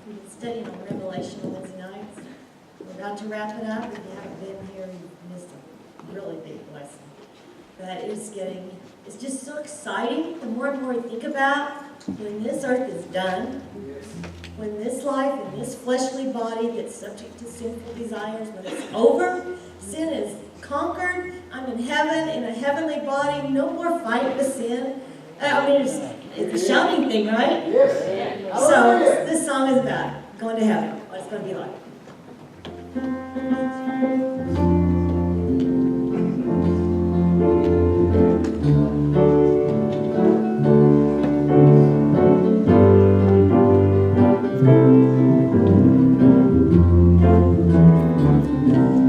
We've been studying on Revelation on Wednesday nights. We're about to wrap it up. If you haven't been here, you've missed a really big blessing. But it's just so exciting. The more and more you think about when this earth is done, when this life and this fleshly body gets subject to sinful desires, when it's over, sin is conquered, I'm in heaven, in a heavenly body, no more fight with sin. I mean, it's a shouting thing, right? Yes. So this song is about going to heaven, what it's going to be like.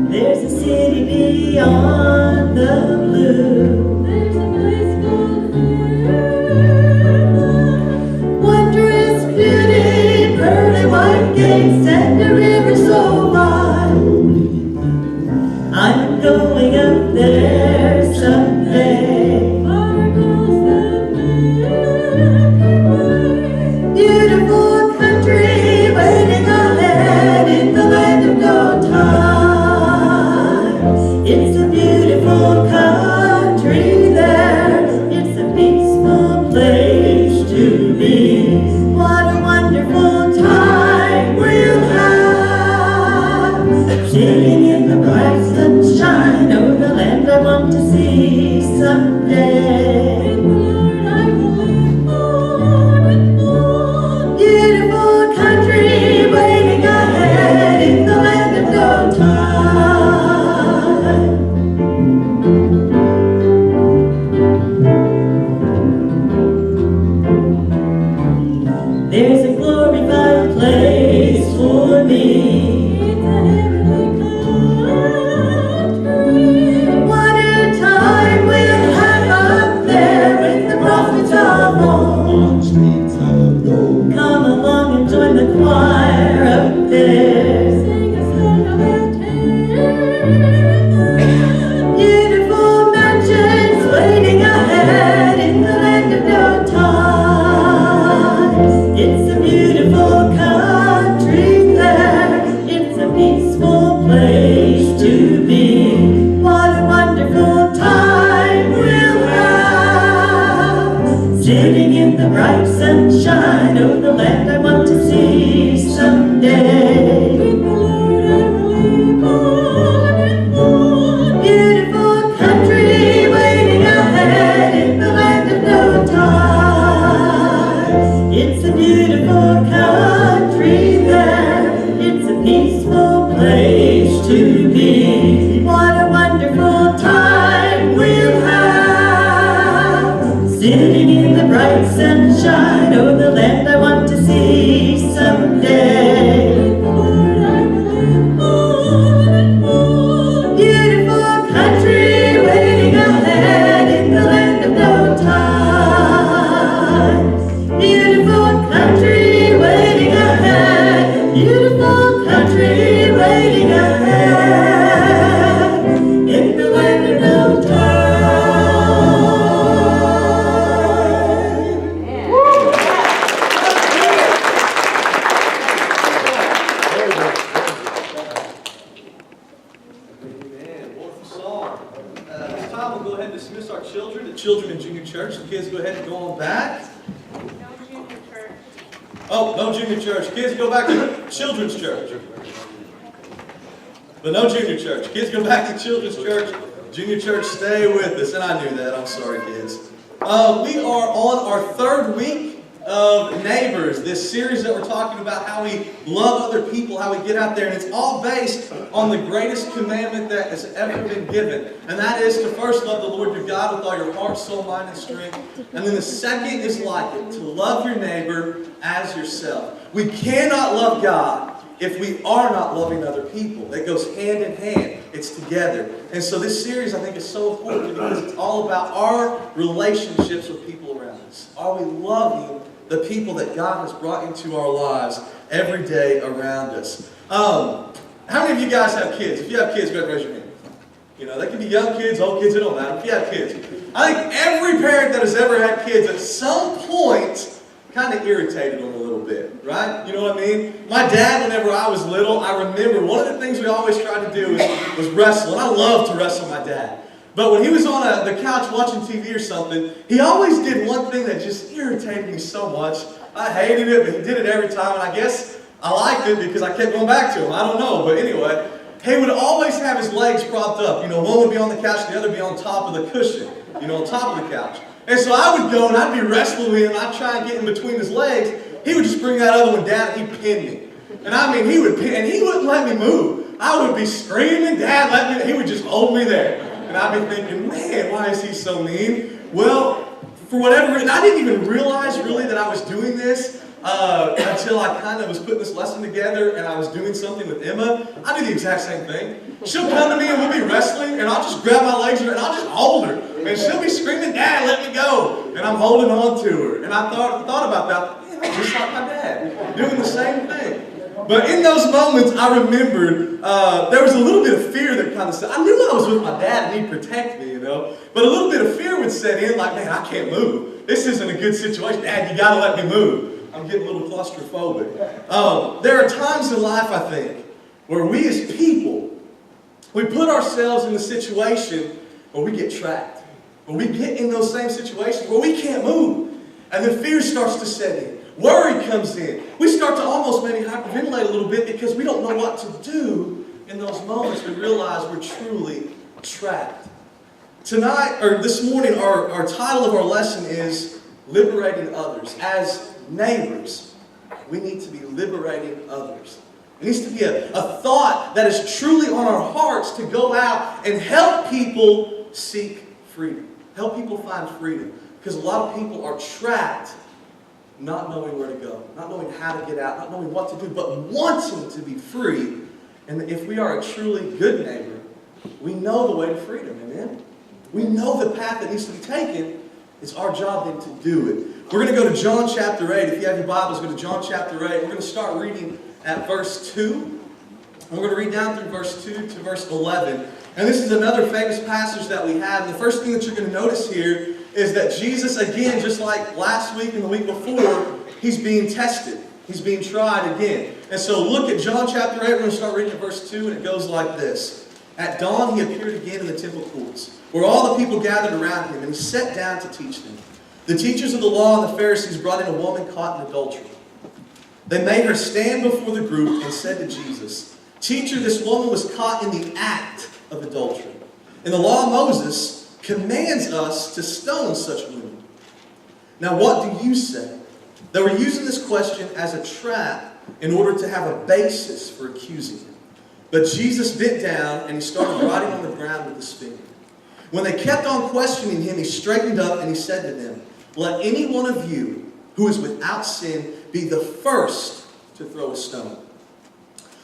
There's a city beyond the blue. There's a place called heaven. Wondrous beauty, pearly white gates, and a river so wide. I'm going up there someday. Far across the Milky Way. Beautiful country waiting ahead in the land of no time. It's a beautiful country there. It's a peaceful place to be. What a wonderful time we'll have, sitting in the bright sunshine over the land I want to see someday. In the Lord I will live on and on. Beautiful country waiting ahead in the land of no time. There's a glorified place for me. It's a heavenly country. What a time we'll have up there with the prophets of old. Come along and join the choir up there. Sing a song about heaven. Beautiful mansions waiting ahead in the land of no time. It's a beautiful country there. It's a peaceful place to be. What a wonderful time we'll have, sitting in the bright sunshine over the land I want to see someday. With the Lord I will live on and on. Beautiful country waiting ahead in the land of no time. It's a beautiful country there. It's a peaceful place to be. What a wonderful time we'll have, sitting in the bright sunshine over the land I want to see someday. With the Lord I will live on and on. Beautiful country waiting ahead in the land of no time. Beautiful country waiting ahead. Beautiful country waiting ahead in the land of no time. Amen. Wonderful song. This time we'll go ahead and dismiss our children, the children in junior church. The kids go ahead and go on back. No junior church. Oh, no junior church. Kids go back to children's church. But no junior church. Kids go back to children's church. Junior church, stay with us. And I knew that. I'm sorry, kids. We are on our third week of Neighbors, this series that we're talking about how we love other people, how we get out there, and it's all based on the greatest commandment that has ever been given, and that is to first love the Lord your God with all your heart, soul, mind, and strength, and then the second is like it, to love your neighbor as yourself. We cannot love God if we are not loving other people. It goes hand in hand. It's together. And so this series, I think, is so important because it's all about our relationships with people around us. Are we loving the people that God has brought into our lives every day around us? How many of you guys have kids? If you have kids, go ahead and raise your hand. You know, they can be young kids, old kids, it don't matter. If you have kids. I think every parent that has ever had kids at some point kind of irritated them a little bit, right? You know what I mean? My dad, whenever I was little, I remember one of the things we always tried to do was wrestle. And I loved to wrestle my dad. But when he was on the couch watching TV or something, he always did one thing that just irritated me so much. I hated it, but he did it every time. And I guess I liked it because I kept going back to him. I don't know. But anyway, he would always have his legs propped up. You know, one would be on the couch, the other would be on top of the cushion, you know, on top of the couch. And so I would go and I'd be wrestling with him and I'd try and get in between his legs. He would just bring that other one down and he'd pin me. And I mean, he would pin, and he wouldn't let me move. I would be screaming, Dad, let me, he would just hold me there. And I'd be thinking, man, why is he so mean? Well, for whatever reason, I didn't even realize really that I was doing this until I kind of was putting this lesson together and I was doing something with Emma. I do the exact same thing. She'll come to me and we'll be wrestling and I'll just grab my legs and I'll just hold her. And she'll be screaming, Dad, let me go. And I'm holding on to her. And I thought about that. Man, I'm just like my dad, doing the same thing. But in those moments, I remembered there was a little bit of fear that kind of said, I knew I was with my dad and he'd protect me, you know. But a little bit of fear would set in, like, man, I can't move. This isn't a good situation. Dad, you got to let me move. I'm getting a little claustrophobic. There are times in life, I think, where we as people, we put ourselves in a situation where we get trapped. Where we get in those same situations where we can't move. And then fear starts to set in. Worry comes in. We start to almost maybe hyperventilate a little bit because we don't know what to do in those moments. We realize we're truly trapped. Tonight, or this morning, our title of our lesson is Liberating Others. As neighbors, we need to be liberating others. It needs to be a thought that is truly on our hearts to go out and help people seek freedom. Help people find freedom. Because a lot of people are trapped, not knowing where to go, not knowing how to get out, not knowing what to do, but wanting to be free. And if we are a truly good neighbor, we know the way to freedom, amen? We know the path that needs to be taken. It's our job then to do it. We're going to go to John chapter 8. If you have your Bibles, go to John chapter 8. We're going to start reading at verse 2. And we're going to read down through verse 2 to verse 11. And this is another famous passage that we have. And the first thing that you're going to notice here is that Jesus, again, just like last week and the week before, he's being tested. He's being tried again. And so look at John chapter 8. We're going to start reading at verse 2, and it goes like this. At dawn he appeared again in the temple courts, where all the people gathered around him, and he sat down to teach them. The teachers of the law and the Pharisees brought in a woman caught in adultery. They made her stand before the group and said to Jesus, Teacher, this woman was caught in the act of adultery. And the law of Moses commands us to stone such women. Now what do you say? They were using this question as a trap in order to have a basis for accusing him. But Jesus bent down and he started writing on the ground with his finger. When they kept on questioning him, he straightened up and he said to them, Let any one of you who is without sin be the first to throw a stone.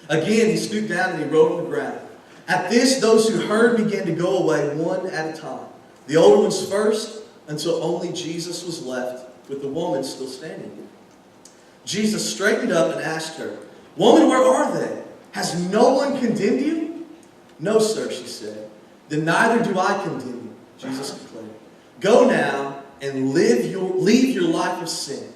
Again, he stooped down and he wrote on the ground. At this, those who heard began to go away one at a time. The older ones first, until only Jesus was left, with the woman still standing there. Jesus straightened up and asked her, Woman, where are they? Has no one condemned you? No, sir, she said. Then neither do I condemn you, Jesus declared. Go now and leave your life of sin.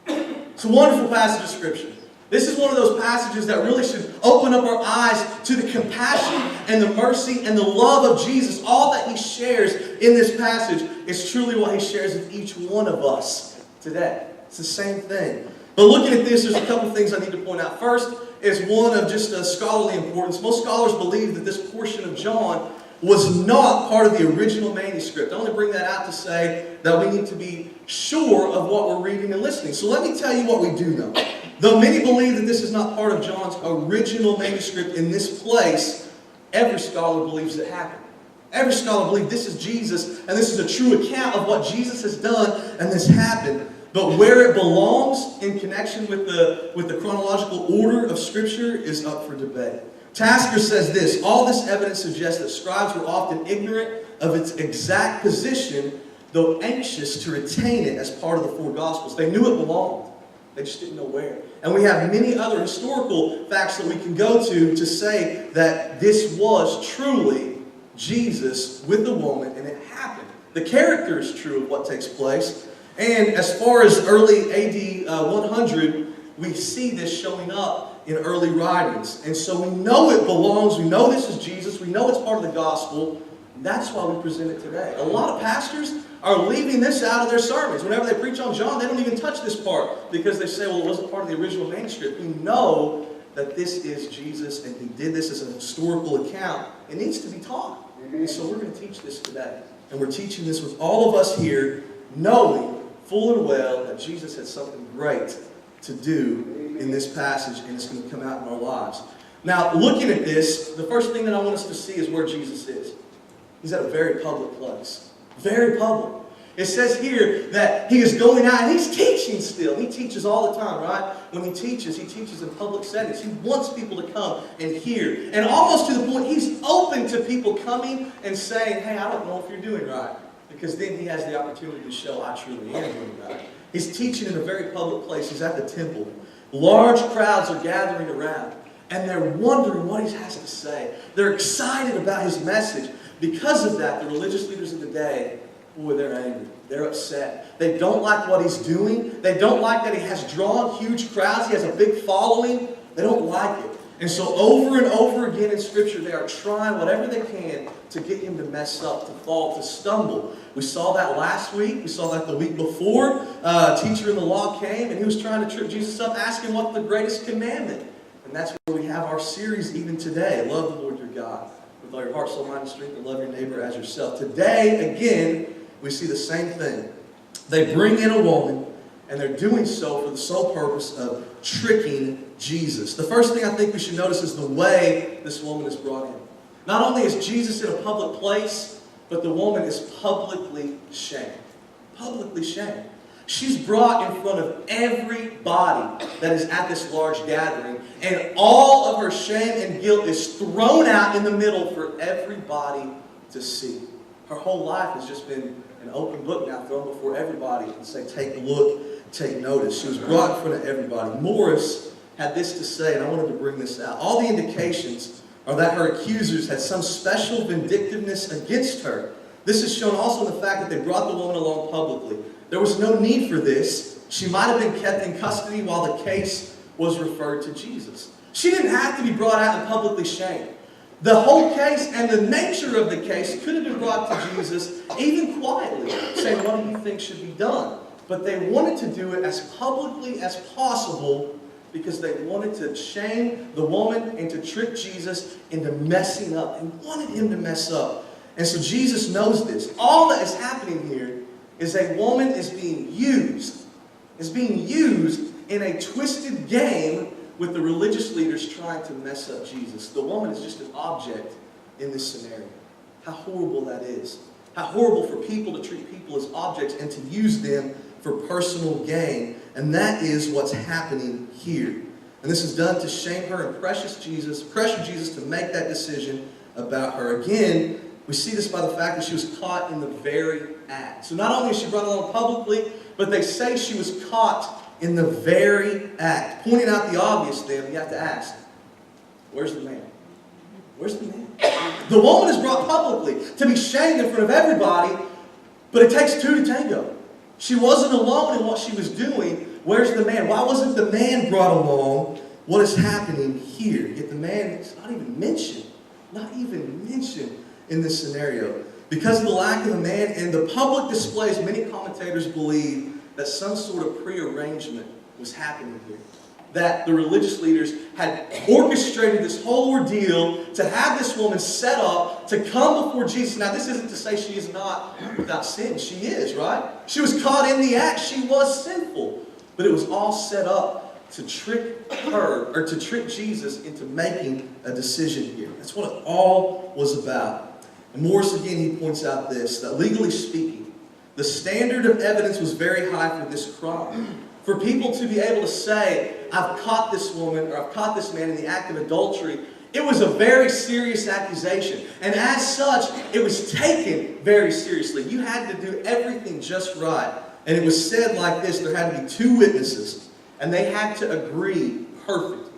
It's a wonderful passage of Scripture. This is one of those passages that really should open up our eyes to the compassion and the mercy and the love of Jesus. All that he shares in this passage is truly what he shares with each one of us today. It's the same thing. But looking at this, there's a couple things I need to point out. First is one of just a scholarly importance. Most scholars believe that this portion of John was not part of the original manuscript. I only bring that out to say that we need to be sure of what we're reading and listening. So let me tell you what we do know. Though many believe that this is not part of John's original manuscript in this place, every scholar believes it happened. Every scholar believes this is Jesus, and this is a true account of what Jesus has done, and this happened. But where it belongs in connection with the chronological order of Scripture is up for debate. Tasker says this, all this evidence suggests that scribes were often ignorant of its exact position, though anxious to retain it as part of the four Gospels. They knew it belonged. They just didn't know where. And we have many other historical facts that we can go to say that this was truly Jesus with the woman, and it happened. The character is true of what takes place. And as far as early AD 100, we see this showing up in early writings. And so we know it belongs, we know this is Jesus, we know it's part of the gospel. That's why we present it today. A lot of pastors are leaving this out of their sermons. Whenever they preach on John, they don't even touch this part because they say, well, it wasn't part of the original manuscript. We know that this is Jesus and he did this as an historical account. It needs to be taught. And so we're going to teach this today. And we're teaching this with all of us here, knowing full and well that Jesus had something great to do in this passage and it's going to come out in our lives. Now, looking at this, the first thing that I want us to see is where Jesus is. He's at a very public place. Very public. It says here that he is going out and he's teaching still. He teaches all the time, right? When he teaches in public settings. He wants people to come and hear. And almost to the point, he's open to people coming and saying, hey, I don't know if you're doing right. Because then he has the opportunity to show I truly am doing right. He's teaching in a very public place. He's at the temple. Large crowds are gathering around. And they're wondering what he has to say. They're excited about his message. Because of that, the religious leaders of the day, boy, they're angry. They're upset. They don't like what he's doing. They don't like that he has drawn huge crowds. He has a big following. They don't like it. And so over and over again in Scripture, they are trying whatever they can to get him to mess up, to fall, to stumble. We saw that last week. We saw that the week before. A teacher in the law came and he was trying to trip Jesus up, asking what's the greatest commandment. And that's where we have our series even today. Love the Lord your God with all your heart, soul, mind, and strength, and love your neighbor as yourself. Today, again, we see the same thing. They bring in a woman, and they're doing so for the sole purpose of tricking Jesus. The first thing I think we should notice is the way this woman is brought in. Not only is Jesus in a public place, but the woman is publicly shamed. Publicly shamed. She's brought in front of everybody that is at this large gathering, and all of her shame and guilt is thrown out in the middle for everybody to see. Her whole life has just been an open book now, thrown before everybody and say, take a look, take notice. She was brought in front of everybody. Morris had this to say, and I wanted to bring this out. All the indications are that her accusers had some special vindictiveness against her. This is shown also in the fact that they brought the woman along publicly. There was no need for this. She might have been kept in custody while the case was referred to Jesus. She didn't have to be brought out and publicly shamed. The whole case and the nature of the case could have been brought to Jesus even quietly, saying, what do you think should be done? But they wanted to do it as publicly as possible because they wanted to shame the woman and to trick Jesus into messing up. They wanted him to mess up. And so Jesus knows this. All that is happening here is a woman is being used in a twisted game with the religious leaders trying to mess up Jesus. The woman is just an object in this scenario. How horrible that is. How horrible for people to treat people as objects and to use them for personal gain. And that is what's happening here. And this is done to shame her and pressure Jesus to make that decision about her. Again, we see this by the fact that she was caught in the very act. So not only is she brought along publicly, but they say she was caught in the very act. Pointing out the obvious then, you have to ask, where's the man? Where's the man? The woman is brought publicly to be shamed in front of everybody, but it takes two to tango. She wasn't alone in what she was doing. Where's the man? Why wasn't the man brought along? What is happening here? Yet the man is not even mentioned. Not even mentioned in this scenario. Because of the lack of a man and the public displays, many commentators believe that some sort of prearrangement was happening here. That the religious leaders had orchestrated this whole ordeal to have this woman set up to come before Jesus. Now, this isn't to say she is not without sin. She is, right? She was caught in the act. She was sinful. But it was all set up to trick her, or to trick Jesus into making a decision here. That's what it all was about. And Morris, again, he points out this, that legally speaking, the standard of evidence was very high for this crime. For people to be able to say, I've caught this woman or I've caught this man in the act of adultery, it was a very serious accusation. And as such, it was taken very seriously. You had to do everything just right. And it was said like this, there had to be two witnesses, and they had to agree perfectly.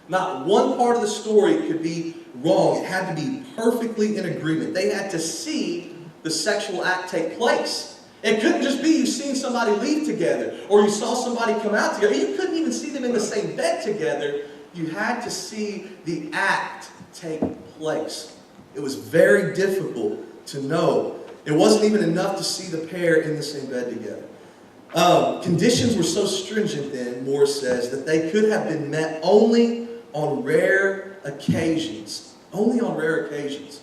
Not one part of the story could be wrong. It had to be perfectly in agreement. They had to see the sexual act take place. It couldn't just be you seen somebody leave together or you saw somebody come out together. You couldn't even see them in the same bed together. You had to see the act take place. It was very difficult to know. It wasn't even enough to see the pair in the same bed together. Conditions were so stringent then, Moore says, that they could have been met only on rare occasions. Only on rare occasions.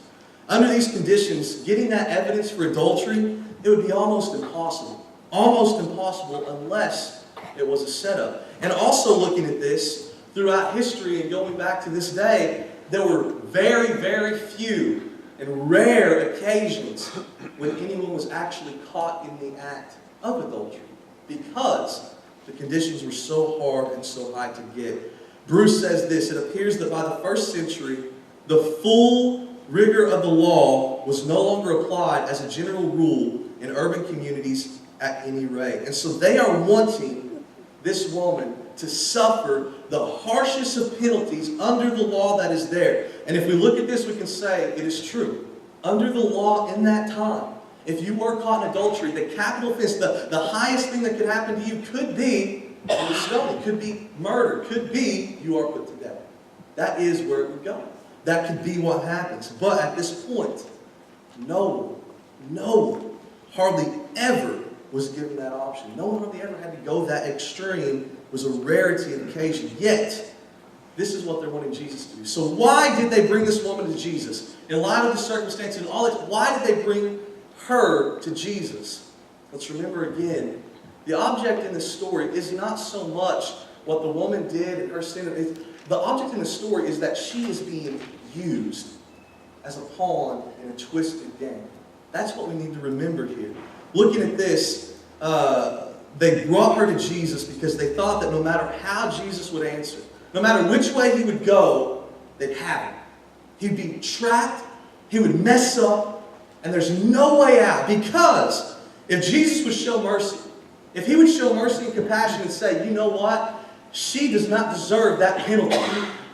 Under these conditions, getting that evidence for adultery, it would be almost impossible. Almost impossible unless it was a setup. And also looking at this, throughout history and going back to this day, there were very, very few and rare occasions when anyone was actually caught in the act of adultery, because the conditions were so hard and so high to get. Bruce says this: it appears that by the first century, the full rigor of the law was no longer applied as a general rule in urban communities at any rate. And so they are wanting this woman to suffer the harshest of penalties under the law that is there. And if we look at this, we can say it is true. Under the law in that time, if you were caught in adultery, the capital offense, the highest thing that could happen to you could be stoning, could be murder, could be you are put to death. That is where it would go. That could be what happens. But at this point, no one hardly ever was given that option. No one hardly ever had to go that extreme. It was a rarity and occasion. Yet, this is what they're wanting Jesus to do. So why did they bring this woman to Jesus? In light of the circumstances and all that, why did they bring her to Jesus? Let's remember again, the object in this story is not so much what the woman did and her sin. The object in the story is that she is being used as a pawn in a twisted game. That's what we need to remember here. Looking at this, they brought her to Jesus because they thought that no matter how Jesus would answer, no matter which way he would go, they'd have him. He'd be trapped, he would mess up, and there's no way out. Because if Jesus would show mercy, if he would show mercy and compassion and say, you know what? She does not deserve that penalty.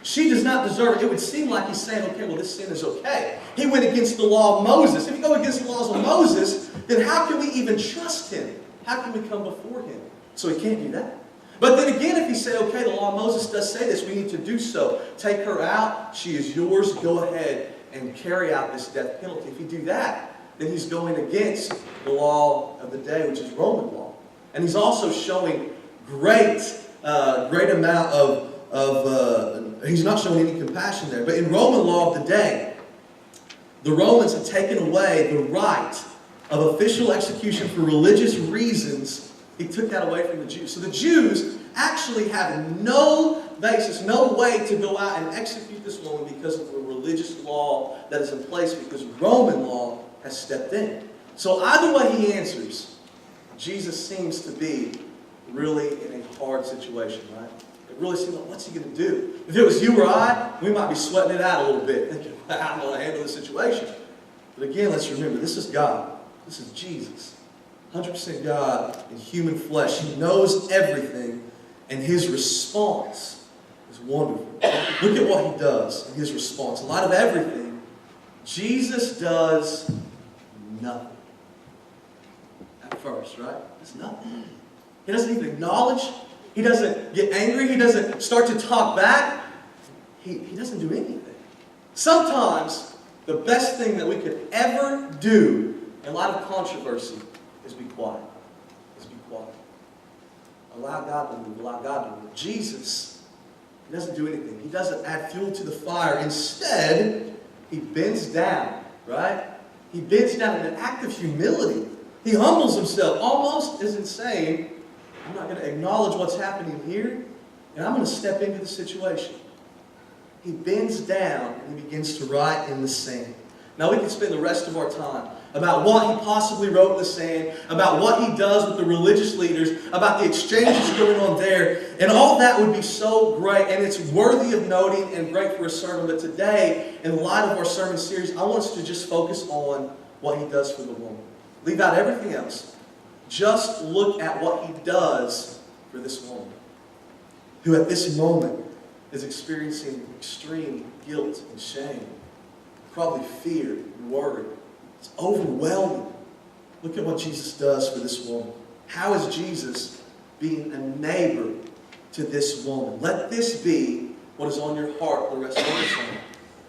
She does not deserve it. It would seem like he's saying, okay, well, this sin is okay. He went against the law of Moses. If you go against the laws of Moses, then how can we even trust him? How can we come before him? So he can't do that. But then again, if he say, okay, the law of Moses does say this, we need to do so. Take her out. She is yours. Go ahead and carry out this death penalty. If you do that, then he's going against the law of the day, which is Roman law. And he's also showing great amount of he's not showing any compassion there. But in Roman law of the day, the Romans had taken away the right of official execution for religious reasons. He took that away from the Jews. So the Jews actually have no basis, no way to go out and execute this woman because of the religious law that is in place, because Roman law has stepped in. So either way he answers, Jesus seems to be really in a hard situation, right? It really seems like, what's he going to do? If it was you or I, we might be sweating it out a little bit, thinking, how am I going to handle the situation? But again, let's remember, this is God. This is Jesus. 100% God in human flesh. He knows everything, and his response is wonderful. Look at what he does in his response. In light of everything, Jesus does nothing. At first, right? It's nothing. He doesn't even acknowledge. He doesn't get angry. He doesn't start to talk back. He doesn't do anything. Sometimes the best thing that we could ever do in light of controversy is be quiet. Is be quiet. Allow God to move. Allow God to move. Jesus, he doesn't do anything. He doesn't add fuel to the fire. Instead, he bends down, right? He bends down in an act of humility. He humbles himself, almost as in saying, I'm not going to acknowledge what's happening here, and I'm going to step into the situation. He bends down and he begins to write in the sand. Now we can spend the rest of our time about what he possibly wrote in the sand, about what he does with the religious leaders, about the exchanges going on there, and all that would be so great, and it's worthy of noting and great for a sermon. But today, in light of our sermon series, I want us to just focus on what he does for the woman. Leave out everything else. Just look at what he does for this woman, who at this moment is experiencing extreme guilt and shame, probably fear and worry. It's overwhelming. Look at what Jesus does for this woman. How is Jesus being a neighbor to this woman? Let this be what is on your heart the rest of the sermon.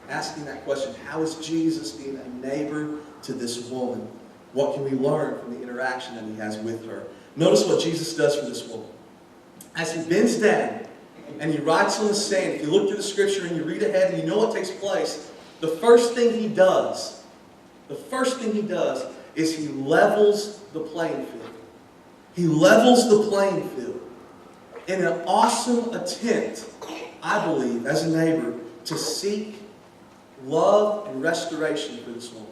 Asking that question, how is Jesus being a neighbor to this woman? What can we learn from the interaction that he has with her? Notice what Jesus does for this woman. As he bends down and he writes on the sand, if you look through the scripture and you read ahead and you know what takes place, the first thing he does is he levels the playing field. He levels the playing field in an awesome attempt, I believe, as a neighbor, to seek love and restoration for this woman.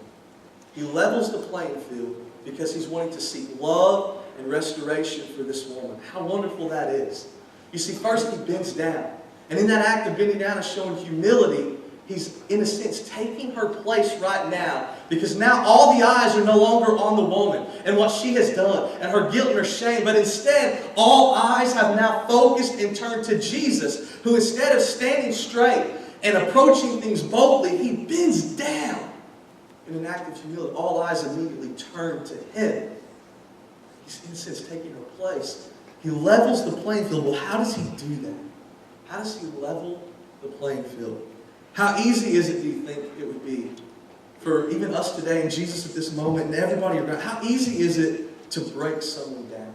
He levels the playing field because he's wanting to seek love and restoration for this woman. How wonderful that is. You see, first he bends down. And in that act of bending down and showing humility, he's, in a sense, taking her place right now. Because now all the eyes are no longer on the woman and what she has done and her guilt and her shame. But instead, all eyes have now focused and turned to Jesus, who instead of standing straight and approaching things boldly, he bends down in an act of humility. All eyes immediately turn to him. He's, in a sense, taking her place. He levels the playing field. Well, how does he do that? How does he level the playing field? How easy is it, do you think it would be for even us today and Jesus at this moment and everybody around? How easy is it to break someone down?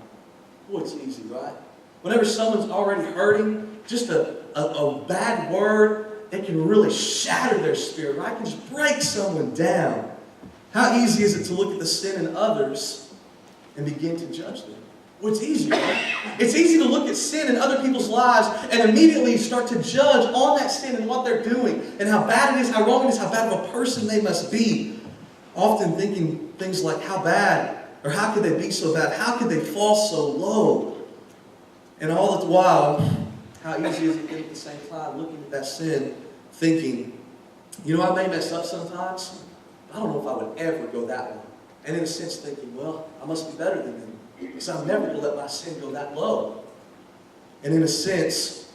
Boy, it's easy, right? Whenever someone's already hurting, just a bad word, it can really shatter their spirit, right? It can just break someone down. How easy is it to look at the sin in others and begin to judge them? Well, it's easy, right? It's easy to look at sin in other people's lives and immediately start to judge on that sin and what they're doing and how bad it is, how wrong it is, how bad of a person they must be. Often thinking things like, how bad, or how could they be so bad? How could they fall so low? And all the while, how easy is it at the same time looking at that sin, thinking, you know, I may mess up sometimes, but I don't know if I would ever go that low. And in a sense thinking, well, I must be better than them, because I'm never going to let my sin go that low. And in a sense,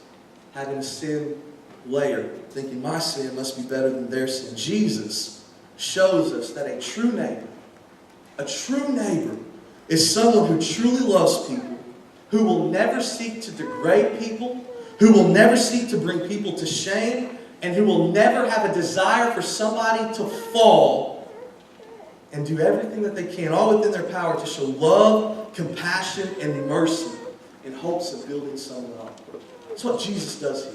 having a sin layer, thinking my sin must be better than their sin. Jesus shows us that a true neighbor is someone who truly loves people, who will never seek to degrade people, who will never seek to bring people to shame, and who will never have a desire for somebody to fall, and do everything that they can, all within their power, to show love, compassion, and mercy in hopes of building someone up. That's what Jesus does here.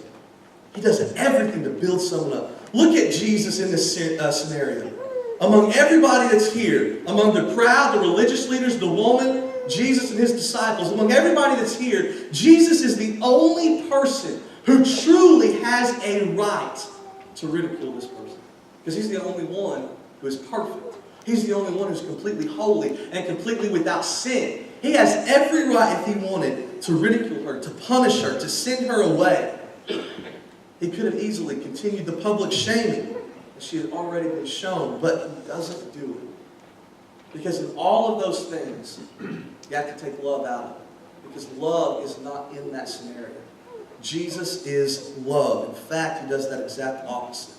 He does everything to build someone up. Look at Jesus in this scenario. Among everybody that's here, among the crowd, the religious leaders, the woman, Jesus and his disciples, among everybody that's here, Jesus is the only person who truly has a right to ridicule this person. Because he's the only one who is perfect. He's the only one who's completely holy and completely without sin. He has every right, if he wanted, to ridicule her, to punish her, to send her away. He could have easily continued the public shaming that she had already been shown, but he doesn't do it. Because in all of those things, you have to take love out of it. Because love is not in that scenario. Jesus is love. In fact, he does that exact opposite.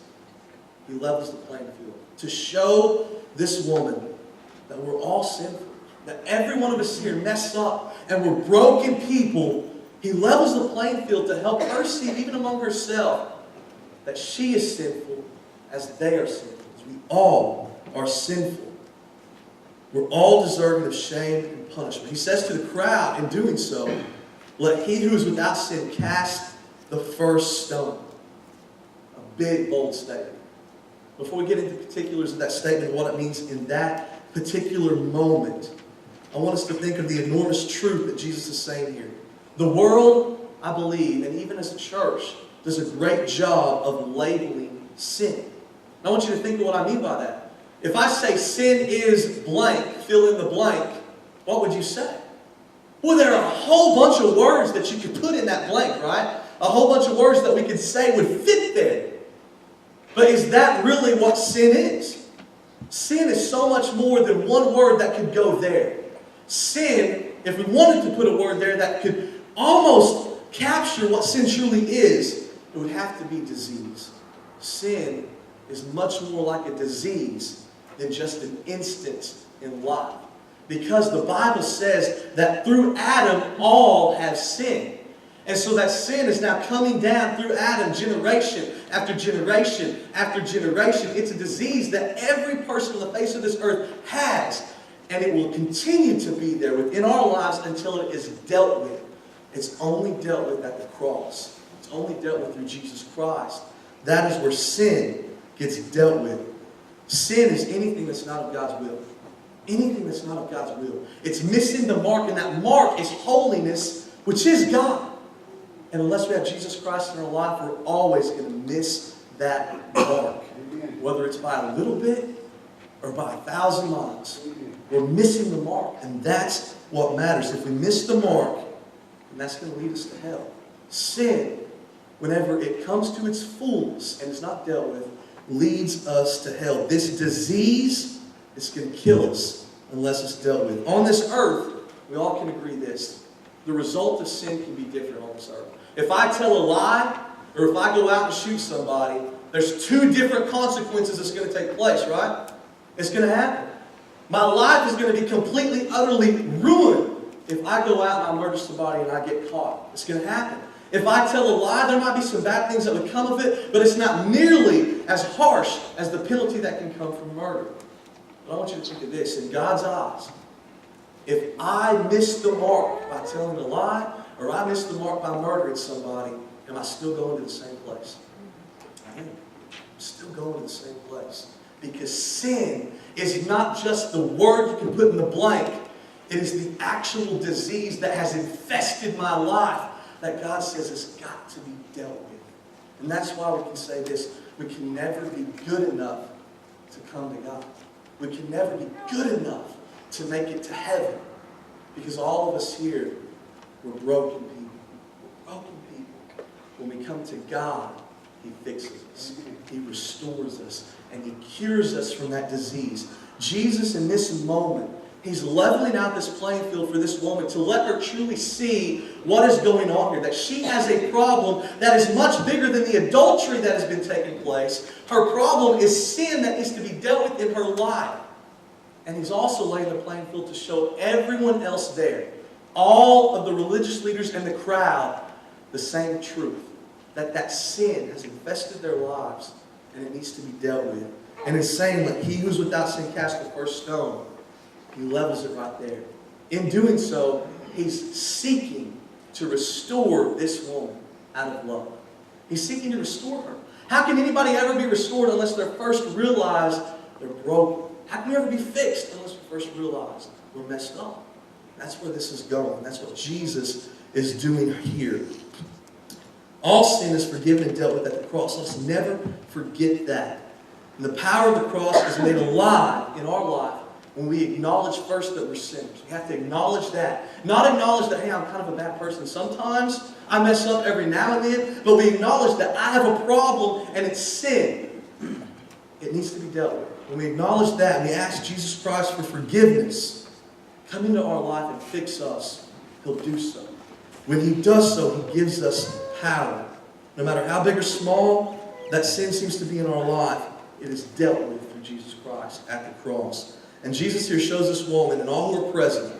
He levels the playing field to show this woman that we're all sinful, that every one of us here mess up, and we're broken people. He levels the playing field to help her see, even among herself, that she is sinful as they are sinful. As we all are sinful. We're all deserving of shame and punishment. He says to the crowd, in doing so, let he who is without sin cast the first stone. A big, bold statement. Before we get into particulars of that statement, what it means in that particular moment, I want us to think of the enormous truth that Jesus is saying here. The world, I believe, and even as a church, does a great job of labeling sin. And I want you to think of what I mean by that. If I say sin is blank, fill in the blank, what would you say? Well, there are a whole bunch of words that you could put in that blank, right? A whole bunch of words that we could say would fit there. But is that really what sin is? Sin is so much more than one word that could go there. Sin, if we wanted to put a word there that could almost capture what sin truly is, it would have to be disease. Sin is much more like a disease than just an instant in life. Because the Bible says that through Adam, all have sinned. And so that sin is now coming down through Adam, generation after generation after generation. It's a disease that every person on the face of this earth has. And it will continue to be there within our lives until it is dealt with. It's only dealt with at the cross. It's only dealt with through Jesus Christ. That is where sin gets dealt with. Sin is anything that's not of God's will. Anything that's not of God's will. It's missing the mark, and that mark is holiness, which is God. And unless we have Jesus Christ in our life, we're always going to miss that mark. Whether it's by a little bit or by 1,000 miles. We're missing the mark, and that's what matters. If we miss the mark, then that's going to lead us to hell. Sin, whenever it comes to its fullness and is not dealt with, leads us to hell. This disease is going to kill us unless it's dealt with. On this earth, we all can agree this. The result of sin can be different on this earth. If I tell a lie, or if I go out and shoot somebody, there's two different consequences that's going to take place, right? It's going to happen. My life is going to be completely, utterly ruined if I go out and I murder somebody and I get caught. It's going to happen. If I tell a lie, there might be some bad things that would come of it, but it's not nearly as harsh as the penalty that can come from murder. But I want you to think of this. In God's eyes, if I miss the mark by telling a lie, or I miss the mark by murdering somebody, am I still going to the same place? I am. I'm still going to the same place. Because sin is not just the word you can put in the blank. It is the actual disease that has infested my life that God says has got to be dealt with. And that's why we can say this. We can never be good enough to come to God. We can never be good enough to make it to heaven. Because all of us here, we're broken people. We're broken people. When we come to God, He fixes us. He restores us. And He cures us from that disease. Jesus, in this moment, He's leveling out this playing field for this woman to let her truly see what is going on here. That she has a problem that is much bigger than the adultery that has been taking place. Her problem is sin that needs to be dealt with in her life. And He's also laying the playing field to show everyone else there, all of the religious leaders in the crowd, the same truth. That sin has infested their lives and it needs to be dealt with. And it's saying that he who's without sin cast the first stone. He levels it right there. In doing so, He's seeking to restore this woman out of love. He's seeking to restore her. How can anybody ever be restored unless they first realize they're broken? How can we ever be fixed unless we first realize we're messed up? That's where this is going. That's what Jesus is doing here. All sin is forgiven and dealt with at the cross. Let's never forget that. And the power of the cross is made alive in our life when we acknowledge first that we're sinners. We have to acknowledge that. Not acknowledge that, hey, I'm kind of a bad person. Sometimes I mess up every now and then, but we acknowledge that I have a problem and it's sin. It needs to be dealt with. When we acknowledge that and we ask Jesus Christ for forgiveness, come into our life and fix us, He'll do so. When He does so, He gives us power. No matter how big or small that sin seems to be in our life, it is dealt with through Jesus Christ at the cross. And Jesus here shows this woman and all who are present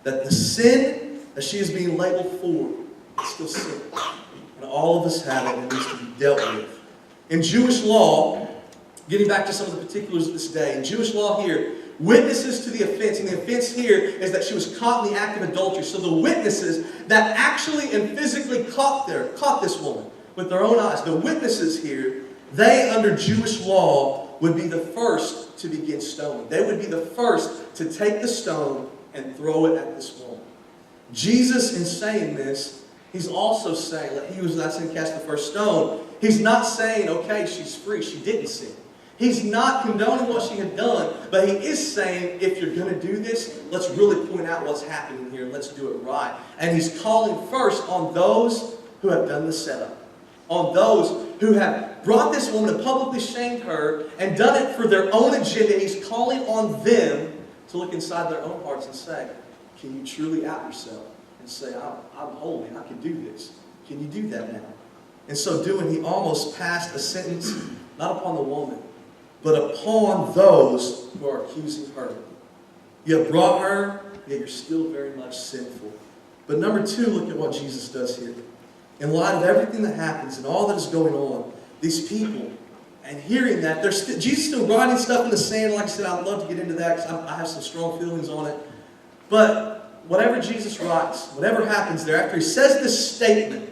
that the sin that she is being labeled for is still sin. And all of us have it and it needs to be dealt with. In Jewish law, getting back to some of the particulars of this day, in Jewish law here, witnesses to the offense, and the offense here is that she was caught in the act of adultery. So the witnesses that actually and physically caught this woman with their own eyes, the witnesses here, they under Jewish law would be the first to begin stoning. They would be the first to take the stone and throw it at this woman. Jesus, in saying this, He's also saying that he was not sin cast the first stone. He's not saying, okay, she's free, she didn't sin. He's not condoning what she had done, but He is saying, if you're going to do this, let's really point out what's happening here and let's do it right. And He's calling first on those who have done the setup. On those who have brought this woman and publicly shamed her and done it for their own agenda. He's calling on them to look inside their own hearts and say, can you truly out yourself and say, I'm holy, I can do this. Can you do that now? In so doing, He almost passed a sentence not upon the woman, but upon those who are accusing her. You have brought her, yet you're still very much sinful. But number two, look at what Jesus does here. In light of everything that happens and all that is going on, these people, and hearing that, Jesus still writing stuff in the sand. Like I said, I'd love to get into that because I have some strong feelings on it. But whatever Jesus writes, whatever happens there, after he says this statement,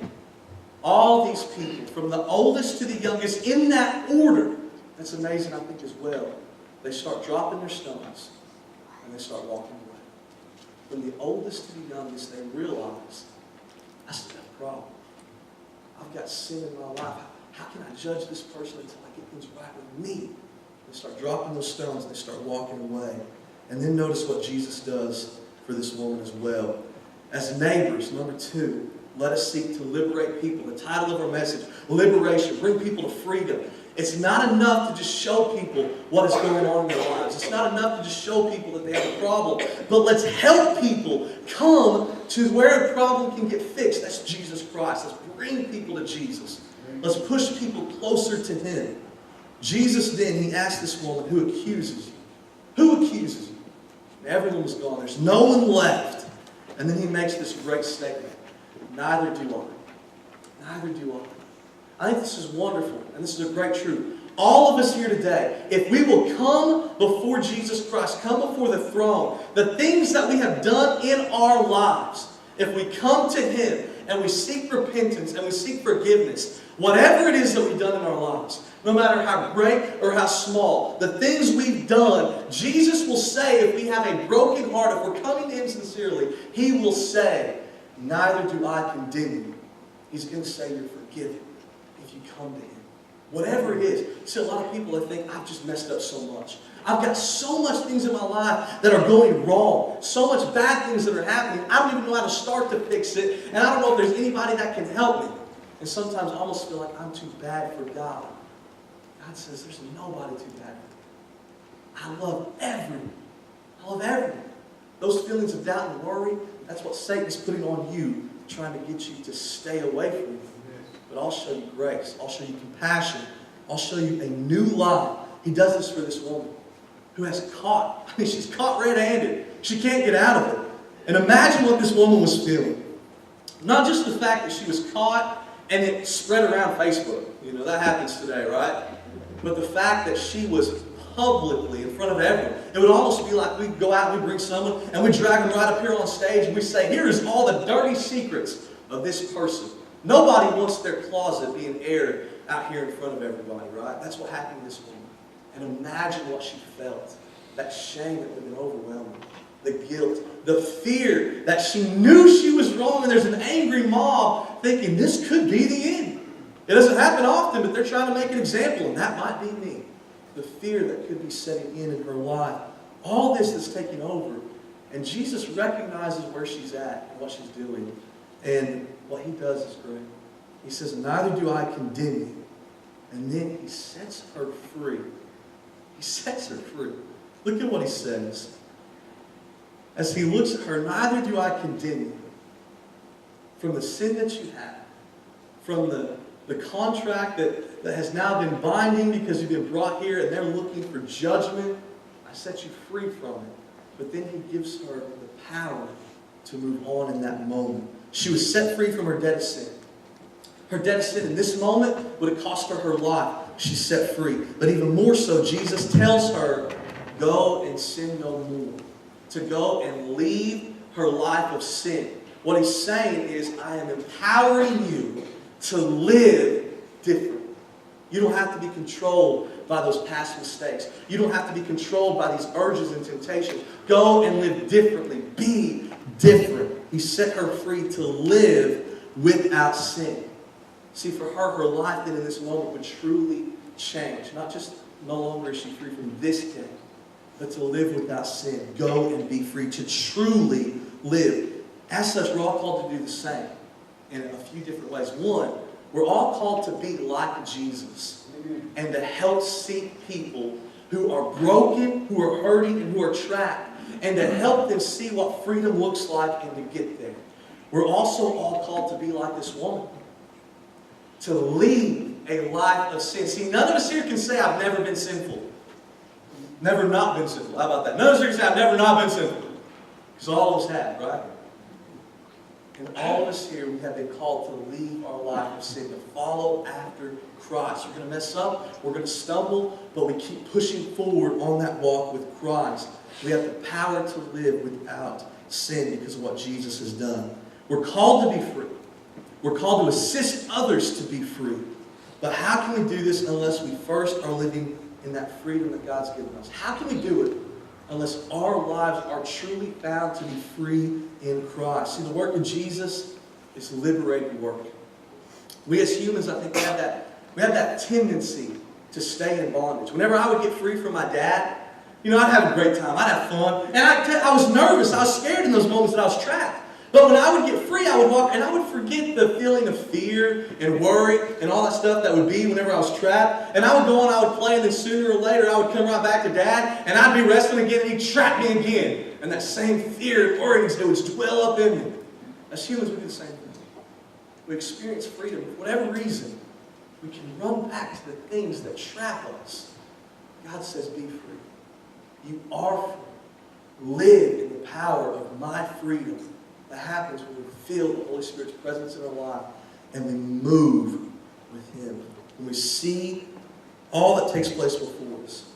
all these people, from the oldest to the youngest, in that order, that's amazing, I think, as well. They start dropping their stones and they start walking away. From the oldest to the youngest, they realize, I still have a problem. I've got sin in my life. How can I judge this person until I get things right with me? They start dropping those stones and they start walking away. And then notice what Jesus does for this woman as well. As neighbors, number two, let us seek to liberate people. The title of our message, liberation, bring people to freedom. It's not enough to just show people what is going on in their lives. It's not enough to just show people that they have a problem. But let's help people come to where a problem can get fixed. That's Jesus Christ. Let's bring people to Jesus. Let's push people closer to Him. Jesus then, He asked this woman, who accuses you? Who accuses you? And everyone was gone. There's no one left. And then He makes this great statement. Neither do I. Neither do I. I think this is wonderful, and this is a great truth. All of us here today, if we will come before Jesus Christ, come before the throne, the things that we have done in our lives, if we come to Him and we seek repentance and we seek forgiveness, whatever it is that we've done in our lives, no matter how great or how small, the things we've done, Jesus will say, if we have a broken heart, if we're coming to Him sincerely, He will say, neither do I condemn you. He's going to say you're forgiven if you come to Him. Whatever it is. See, a lot of people that think, I've just messed up so much. I've got so much things in my life that are going wrong. So much bad things that are happening. I don't even know how to start to fix it. And I don't know if there's anybody that can help me. And sometimes I almost feel like I'm too bad for God. God says there's nobody too bad for me. I love everyone. I love everyone. Those feelings of doubt and worry, that's what Satan's putting on you, trying to get you to stay away from Him. But I'll show you grace. I'll show you compassion. I'll show you a new life. He does this for this woman who has caught. I mean, she's caught red-handed. She can't get out of it. And imagine what this woman was feeling. Not just the fact that she was caught and it spread around Facebook. You know, that happens today, right? But the fact that she was publicly in front of everyone. It would almost be like we'd go out and we'd bring someone and we'd drag them right up here on stage and we say, here is all the dirty secrets of this person. Nobody wants their closet being aired out here in front of everybody, right? That's what happened to this woman. And imagine what she felt. That shame that would have been overwhelming. The guilt. The fear that she knew she was wrong and there's an angry mob thinking this could be the end. It doesn't happen often, but they're trying to make an example and that might be me. The fear that could be setting in her life. All this is taking over. And Jesus recognizes where she's at and what she's doing. And what He does is great. He says, neither do I condemn you. And then He sets her free. He sets her free. Look at what He says. As He looks at her, neither do I condemn you. From the sin that you have, from the contract that has now been binding because you've been brought here and they're looking for judgment, I set you free from it. But then He gives her the power to move on in that moment. She was set free from her debt of sin. Her debt of sin in this moment would have cost her life. She's set free. But even more so, Jesus tells her, go and sin no more. To go and leave her life of sin. What He's saying is, I am empowering you to live different. You don't have to be controlled by those past mistakes. You don't have to be controlled by these urges and temptations. Go and live differently. Be different. He set her free to live without sin. See, for her, her life then in this moment would truly change. Not just no longer is she free from this day, but to live without sin. Go and be free to truly live. As such, we're all called to do the same in a few different ways. One, we're all called to be like Jesus and to help seek people who are broken, who are hurting, and who are trapped, and to help them see what freedom looks like and to get there. We're also all called to be like this woman. To lead a life of sin. See, none of us here can say, I've never been sinful. Never not been sinful. How about that? None of us are going to say, I've never not been sinful. Because all of us have, right? And all of us here, we have been called to leave our life of sin, to follow after Christ. We're going to mess up, we're going to stumble, but we keep pushing forward on that walk with Christ. We have the power to live without sin because of what Jesus has done. We're called to be free. We're called to assist others to be free. But how can we do this unless we first are living in that freedom that God's given us? How can we do it unless our lives are truly found to be free in Christ? See, the work of Jesus is liberating work. We as humans, I think, we have that tendency to stay in bondage. Whenever I would get free from my dad, I'd have a great time. I'd have fun. And I was nervous. I was scared in those moments that I was trapped. But when I would get free, I would walk and I would forget the feeling of fear and worry and all that stuff that would be whenever I was trapped. And I would go and I would play, and then sooner or later I would come right back to Dad, and I'd be wrestling again, and he'd trap me again. And that same fear and worry would dwell up in me. As humans, we do the same thing. We experience freedom. For whatever reason, we can run back to the things that trap us. God says, be free. You are free. Live in the power of my freedom. That happens when we feel the Holy Spirit's presence in our life and we move with Him. When we see all that takes place before us,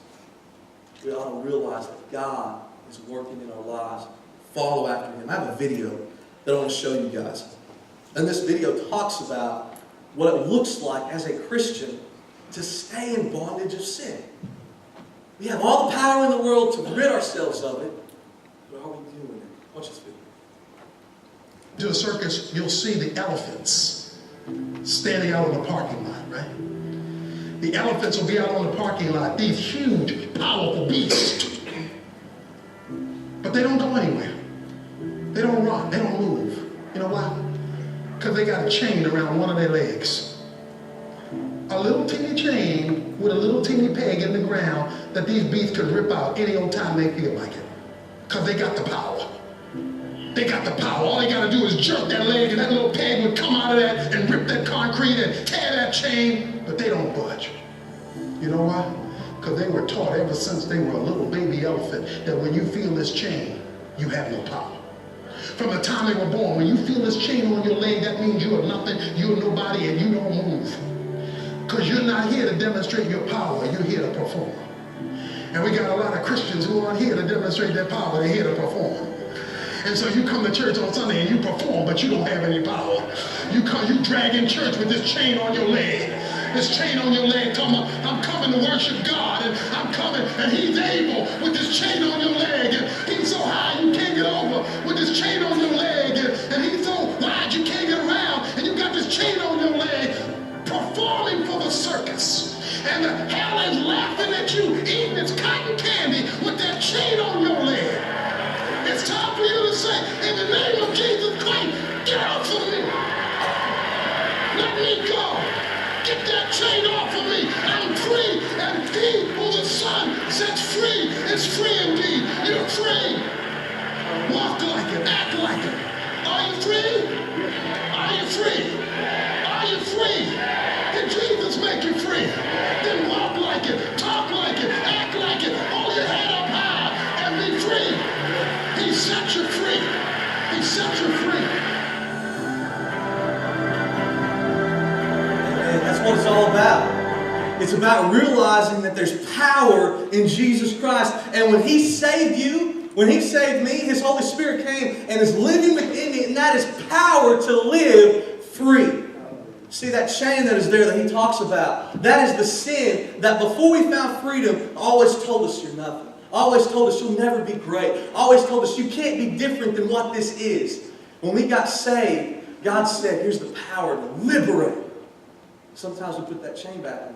we ought to realize that God is working in our lives. Follow after Him. I have a video that I want to show you guys. And this video talks about what it looks like as a Christian to stay in bondage of sin. We have all the power in the world to rid ourselves of it, but are we doing it? Watch this video. To a circus, you'll see the elephants standing out on the parking lot, right? The elephants will be out on the parking lot, these huge, powerful beasts. But they don't go anywhere. They don't run, they don't move. You know why? Because they got a chain around one of their legs. A little teeny chain with a little teeny peg in the ground that these beasts could rip out any old time they feel like it. Because they got the power. They got the power. All they got to do is jerk that leg and that little peg would come out of that and rip that concrete and tear that chain, but they don't budge. You know why? Because they were taught ever since they were a little baby elephant that when you feel this chain, you have no power. From the time they were born, when you feel this chain on your leg, that means you are nothing, you're nobody, and you don't move. Because you're not here to demonstrate your power, you're here to perform. And we got a lot of Christians who aren't here to demonstrate their power, they're here to perform. And so you come to church on Sunday and you perform, but you don't have any power. You drag in church with this chain on your leg. This chain on your leg, I'm coming to worship God, and I'm coming, and He's able with this chain on your leg, and He's so high you can't get over with this chain on your leg, and He's so wide you can't get around, and you got this chain on your leg, performing for the circus. And the hell is laughing at you, eating its cotton candy with that chain on your leg. It's time for you to say, in the name of Jesus Christ, get off of me. Let me go. Get that chain off of me. I'm free, and He who the Son sets free is free indeed. You're free. Walk like it. Act like it. Are you free? Are you free? Are you free? Did Jesus make you free? Then walk like it. Talk like it. Act like it. Hold your head up high and be free. He set you free. He set you free. That's what it's all about. It's about realizing that there's power in Jesus Christ. And when He saved you, when He saved me, His Holy Spirit came and is living within me, and that is power to live free. See that chain that is there that He talks about? That is the sin that before we found freedom always told us you're nothing. Always told us you'll never be great. Always told us you can't be different than what this is. When we got saved, God said, here's the power to liberate. Sometimes we put that chain back on.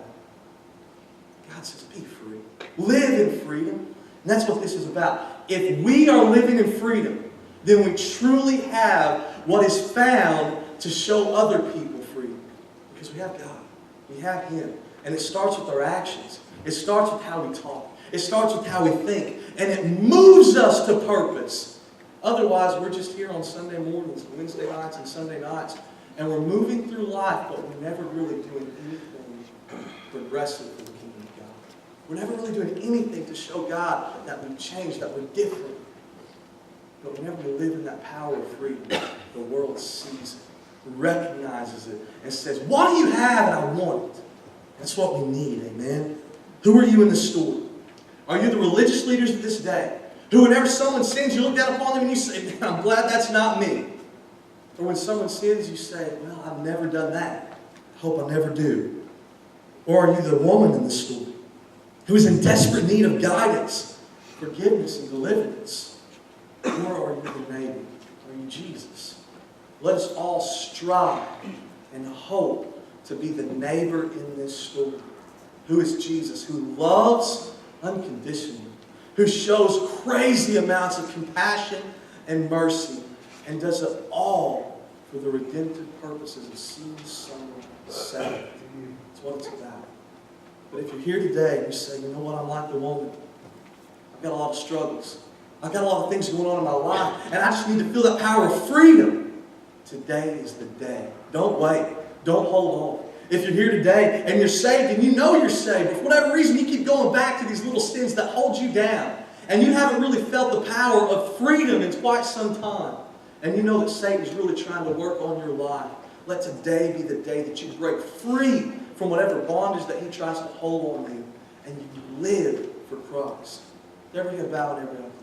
God says, be free. Live in freedom. And that's what this is about. If we are living in freedom, then we truly have what is found to show other people free. Because we have God. We have Him. And it starts with our actions. It starts with how we talk. It starts with how we think. And it moves us to purpose. Otherwise, we're just here on Sunday mornings, and Wednesday nights, and Sunday nights. And we're moving through life, but we're never really doing anything progressive for the kingdom of God. We're never really doing anything to show God that we've changed, that we're different. But whenever we live in that power of freedom, the world sees it, recognizes it, and says, what do you have? And I want it. That's what we need, amen? Who are you in this story? Are you the religious leaders of this day? Who, whenever someone sins, you look down upon them and you say, man, I'm glad that's not me. Or when someone sins, you say, well, I've never done that. I hope I never do. Or are you the woman in the story who is in desperate need of guidance, forgiveness, and deliverance? Or are you the neighbor? Are you Jesus? Let us all strive and hope to be the neighbor in this story. Who is Jesus, who loves unconditionally, who shows crazy amounts of compassion and mercy, and does it all for the redemptive purposes of seeing someone saved. That's what it's about. But if you're here today and you say, you know what, I'm like the woman. I've got a lot of struggles. I've got a lot of things going on in my life, and I just need to feel that power of freedom. Today is the day. Don't wait. Don't hold on. If you're here today and you're saved and you know you're saved, but for whatever reason you keep going back to these little sins that hold you down, and you haven't really felt the power of freedom in quite some time, and you know that Satan's really trying to work on your life, let today be the day that you break free from whatever bondage that he tries to hold on you, and you live for Christ. Every head bowed, every eye closed.